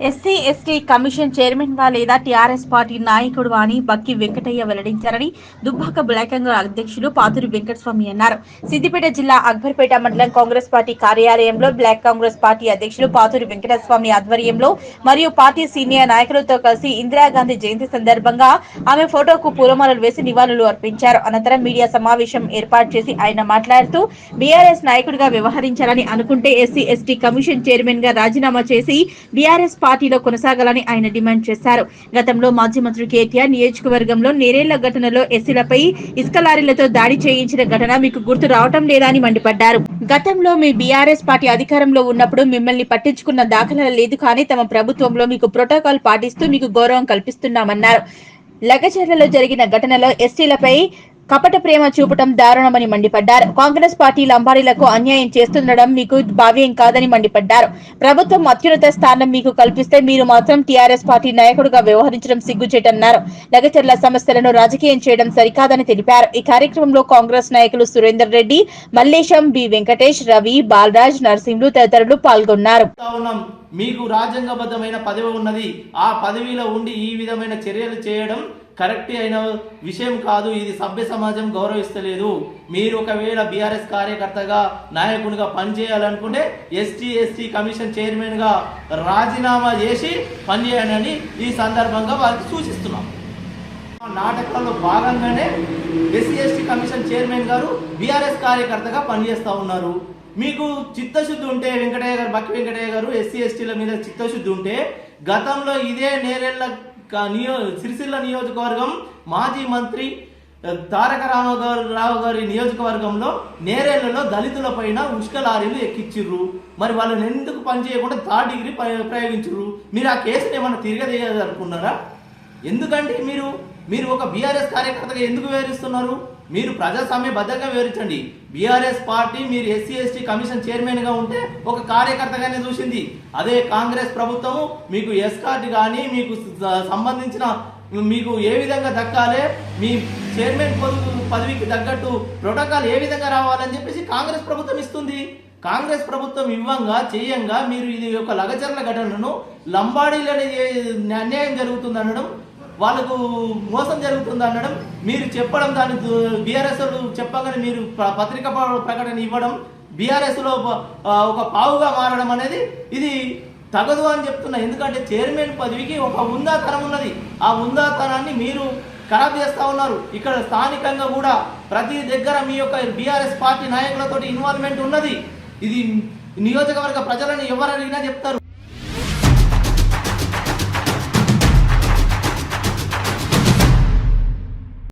SC ST commission chairman గా లేదా TRS party నాయకుడు అని బక్కి వెంకటయ్య వెల్లడించారని దుబ్బాక బ్లాక్ కాంగ్రెస్ అధ్యక్షులు పాతూరి వెంకటస్వామి అన్నారు. సిద్దిపేట జిల్లా అక్బర్పేట మండలం కాంగ్రెస్ పార్టీ కార్యాలయంలో బ్లాక్ కాంగ్రెస్ పార్టీ అధ్యక్షులు పాతూరి వెంకటస్వామి ఆధ్వర్యంలో మరియు పార్టీ సీనియర్ నాయకులతో కలిసి ఇందిరాగాంధీ జయంతి సందర్భంగా ఆమె ఫోటోకు పూలమాలలు వేసి నివాళులు అర్పించారు. అనంతరం మీడియా సమావేశం ఏర్పాటు చేసి ఆయన మాట్లాడుతూ బీఆర్ఎస్ నాయకుడిగా వ్యవహరించాలని అనుకుంటే ఎస్సీ ఎస్టీ కమిషన్ చైర్మన్ గా రాజీనామా చేసి బీఆర్ఎస్ పార్టీలో కొనసాగాలని ఆయన డిమాండ్ చేశారు. గతంలో మాజీ మంత్రి కేటీఆర్ నియోజకవర్గంలో నేరేళ్ల ఘటనలో ఎస్సీలపై ఇసుక లారీలతో దాడి చేయించిన ఘటన మీకు గుర్తు రావటం లేదా అని మండిపడ్డారు. గతంలో మీ బీఆర్ఎస్ పార్టీ అధికారంలో ఉన్నప్పుడు మిమ్మల్ని పట్టించుకున్న దాఖలాలు లేదు, కానీ తమ ప్రభుత్వంలో మీకు ప్రోటోకాల్ పాటిస్తూ మీకు గౌరవం కల్పిస్తున్నామన్నారు. లగచర్లలో జరిగిన ఘటనలో ఎస్టీలపై కపట ప్రేమ చూపటం దారుణమని మండిపడ్డారు. కాంగ్రెస్ పార్టీ లంబాడీలకు అన్యాయం చేస్తుండడం మీకు భావ్యం కాదని మండిపడ్డారు. ప్రభుత్వం అత్యున్నత స్థానం మీకు కల్పిస్తే మీరు మాత్రం టీఆర్ఎస్ పార్టీ నాయకుడిగా వ్యవహరించడం సిగ్గుచేటన్నారు. లగచర్ల సమస్యలను రాజకీయం చేయడం సరికాదని తెలిపారు. ఈ కార్యక్రమంలో కాంగ్రెస్ నాయకులు సురేందర్ రెడ్డి, మల్లేశం, బి వెంకటేష్, రవి, బాలరాజ్, నరసింహులు తదితరులు పాల్గొన్నారు. మీకు రాజ్యాంగబద్ధమైన పదవి ఉన్నది. ఆ పదవిలో ఉండి ఈ విధమైన చర్యలు చేయడం కరెక్ట్ అయిన విషయం కాదు. ఇది సభ్య సమాజం గౌరవిస్తలేదు. మీరు ఒకవేళ బీఆర్ఎస్ కార్యకర్తగా నాయకునిగా పనిచేయాలనుకుంటే ఎస్టీ కమిషన్ చైర్మన్ గా రాజీనామా చేసి పనిచేయాలని ఈ సందర్భంగా వారికి సూచిస్తున్నాం. నాటకాల్లో భాగంగానే ఎస్సీ కమిషన్ చైర్మన్ గారు బీఆర్ఎస్ కార్యకర్తగా పనిచేస్తూ ఉన్నారు. మీకు చిత్తశుద్ధి ఉంటే వెంకటయ్య గారు, బక్కి వెంకటయ్య గారు ఎస్సీ ఎస్టీల మీద చిత్తశుద్ధి ఉంటే గతంలో ఇదే నేరేళ్ల సిరిసిల్ల నియోజకవర్గం మాజీ మంత్రి తారక రామారావు గారి నియోజకవర్గంలో నేరేళ్లలో దళితుల పైన ఉష్క లారీలు ఎక్కిచ్చిర్రు. మరి వాళ్ళని ఎందుకు పనిచేయకుండా థర్డ్ డిగ్రీ ప్రయోగించరు? మీరు ఆ కేసుని ఏమన్నా తిరగదేయాలనుకున్నారా? ఎందుకంటే మీరు ఒక బీఆర్ఎస్ కార్యకర్తగా ఎందుకు వివరిస్తున్నారు? మీరు ప్రజాస్వామ్యబద్ధంగా వివరించండి. బీఆర్ఎస్ పార్టీ మీరు ఎస్సీ ఎస్టీ కమిషన్ చైర్మన్ గా ఉంటే ఒక కార్యకర్తగానే చూసింది. అదే కాంగ్రెస్ ప్రభుత్వము మీకు ఎస్కార్ట్ కానీ మీకు సంబంధించిన మీకు ఏ విధంగా దక్కాలి, మీ చైర్మన్ పదవికి తగ్గట్టు ప్రోటోకాల్ ఏ విధంగా రావాలని చెప్పేసి కాంగ్రెస్ ప్రభుత్వం ఇస్తుంది. కాంగ్రెస్ ప్రభుత్వం ఇవ్వంగా చేయంగా మీరు ఇది ఒక లగచర్ల ఘటనను లంబాడీలని అన్యాయం జరుగుతుంది అనడం, వాళ్ళకు మోసం జరుగుతుంది అనడం, మీరు చెప్పడం, దాని బీఆర్ఎస్ చెప్పగానే మీరు పత్రికా ప్రకటన ఇవ్వడం, బీఆర్ఎస్ లో ఒక పావుగా మారడం అనేది ఇది తగదు అని చెప్తున్నా. ఎందుకంటే చైర్మన్ పదవికి ఒక ఉందాతనం ఉన్నది. ఆ ఉందాతనాన్ని మీరు ఖరాబ్ చేస్తా ఉన్నారు. ఇక్కడ స్థానికంగా కూడా ప్రతి దగ్గర మీ యొక్క బీఆర్ఎస్ పార్టీ నాయకులతో ఇన్వాల్వ్మెంట్ ఉన్నది. ఇది నియోజకవర్గ ప్రజలను ఎవరు అడిగినా చెప్తారు.